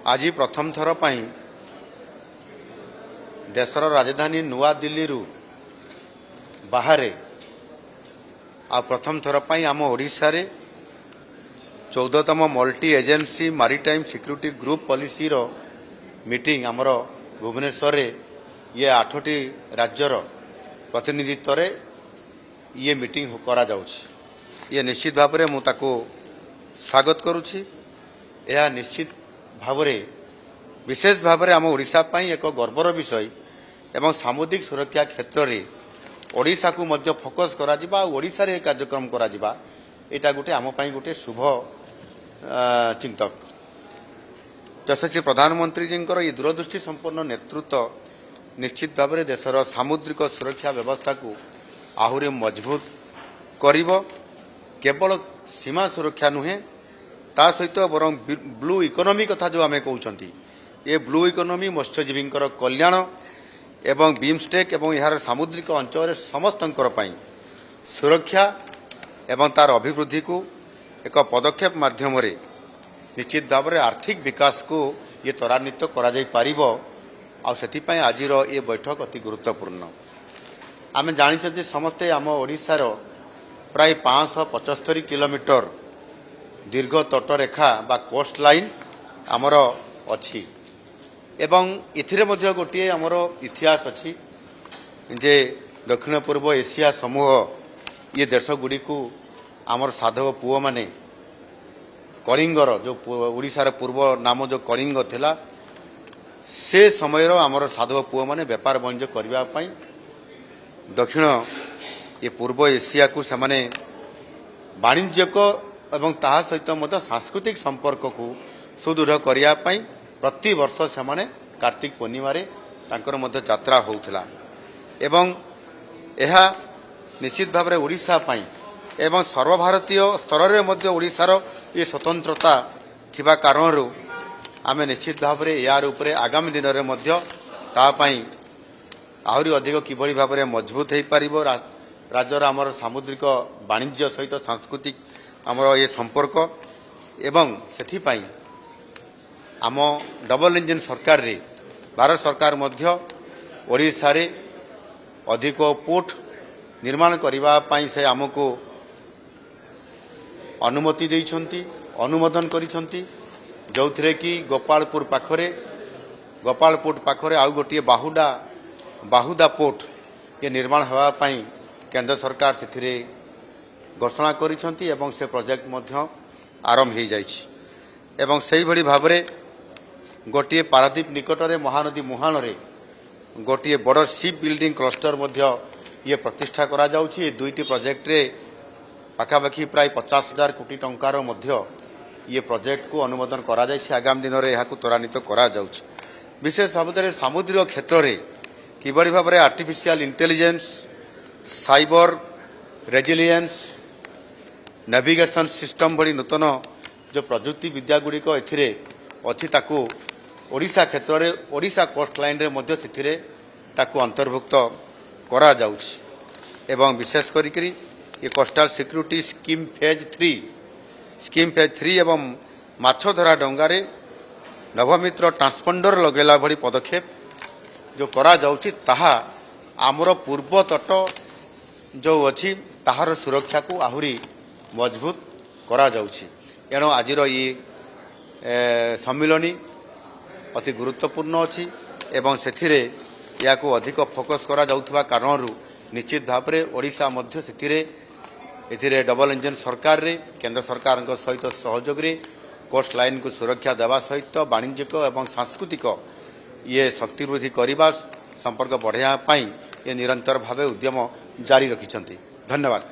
आज प्रथम थर पर देशर राजधानी नुआ दिल्ली बाहर आ प्रथम थर पर आम ओडिशा रे 14तम multi agency maritime security group policy रो मीटिंग आमर भुवनेश्वर ये 8टी राज्यर प्रतिनिधित्व रे ये मीटिंग करा जाउछि। ये निश्चित भाव में मुझे स्वागत करुछि। यह निश्चित भाव में विशेष भाव में आम ओडिशा पई एक गर्वर विषय एवं सामुदायिक सुरक्षा क्षेत्र में ओडिशा को मध्य फोकस करा जिबा ओडिशा रे कार्यक्रम करा जिबा एटा गोटे आम पई गोटे शुभ चिंतक। यशस्वी प्रधानमंत्री जी ये दूरदृष्टि संपन्न नेतृत्व निश्चित भाव में देशर सामुद्रिक सुरक्षा व्यवस्था को आहुरी मजबूत करिबो। केवल सीमा सुरक्षा नुहे ता सहित बरं ब्लू इकोनॉमी कथा जो आमे कहउचंती ये ब्लू इकोनॉमी मत्स्यजीवी कल्याण एवं बीमस्टेक एवं यार सामुद्रिक अंचल समस्तंकर पई सुरक्षा एवं तार अभिवृद्धि को एक पदक्षेप माध्यम निश्चित भाव में आर्थिक विकास को ये त्वरान्वित करा जाई पारिबो। आ सेतिपई आजिर ये बैठक अति गुरुत्वपूर्ण। आमे जानिछथि समस्ते आम ओडिशार प्राय 575 किलोमीटर दीर्घ तटरेखा बा कोस्ट लाइन आमर अछि एवं इथिरे मध्य गोटे आमर इतिहास अछि जे दक्षिण पूर्व एशिया समूह ये देश गुडी को आमर साधव पुओ माने कलिंगर जो ओडिशार पूर्व नाम जो कलिंग थिला से समय आमर साधव पुओ माने व्यापार वाणिज्य करबा पई दक्षिण ये पूर्व एशिया को सेमाने वाणिज्यक एवं ताहा सहित मध्य सांस्कृतिक संपर्क को सुदृढ़ करिया पई प्रति वर्ष सेमाने कार्तिक पूर्णिमा रे तांकर मध्य यात्रा होउथला एवं एहा निश्चित भाव में ओडिशा पई एवं सर्वभारतीय स्तर रे मध्य ओडिशार ये स्वतंत्रता थिबा कारणरू आमे निश्चित भाव में यार उपरे आगामी दिन रे मध्य ता पई आहुरी अधिक किभली भाव में मजबूत हो पारिबो। राज्यर आमर सामुद्रिक वाणिज्य सहित सांस्कृतिक आमर ये संपर्क एवं सेथिपई आम डबल इंजिन सरकार रे भारत सरकार मध्य ओडिशा रे अधिक पोर्ट निर्माण करबा पई से आमको अनुमति देइछंती अनुमोदन करिछंती जो थिरे कि गोपालपुर पाखरे आउ गोटे बाहुदा पोर्ट ये निर्माण होगा पई केंद्र सरकार से घोषणा करिछंती एवं से प्रोजेक्ट मध्य आरंभ हो जाइछि एवं सही भली भाव में गोटे पारादीप निकट में महानदी मुहाण रे गोटे बड़ शिप बिल्डिंग क्लस्टर मध्य ये प्रतिष्ठा करा जाउछि। ये दुईटी प्रोजेक्ट रे पाखापाखि प्राय 50,000 कोटी टंकार मध्य ये प्रोजेक्ट को अनुमोदन करा जाइछि। आगामी दिन में यह त्वरान्वित करा जाउछि। विशेष भाव में सामुद्रिक क्षेत्र में किभली भाव में artificial intelligence cyber resilience navigation system भली नूतन जो प्रजुक्ति विद्या गुड़िक एथिरे अछि ताकू ओडिशा क्षेत्र में ओडिशा कोस्ट लाइन रे मध्य सिथिरे ताकू अंतर्भुक्त करा जाउछि एवं विशेष करी ये कोस्टल सिक्योरिटी स्कीम फेज 3 एवं माछ धरा डंगारे नवमित्र ट्रांसपोंडर लगेला भली पदक्षेप जो करा जाउछि ताहा आमर पूर्व तट जो अछि ताहार सुरक्षा को आहुरी मजबूत करा जाउछि। एणु आजिर ये सम्मिलनी अति गुरुत्वपूर्ण अछि एवं सेथिरे याको अधिक फोकस करा जाउथबा कारणरू निश्चित भाव में ओडिशा मध्य एथिरे डबल इंजन सरकार रे केंद्र सरकार सहित सहयोग रे कोस्ट लाइन को सुरक्षा देवा सहित वाणिज्यिक एवं सांस्कृतिक ये शक्ति वृद्धि करने संपर्क बढ़ाया ये निरंतर भाव उद्यम जारी रखिछंती। धन्यवाद।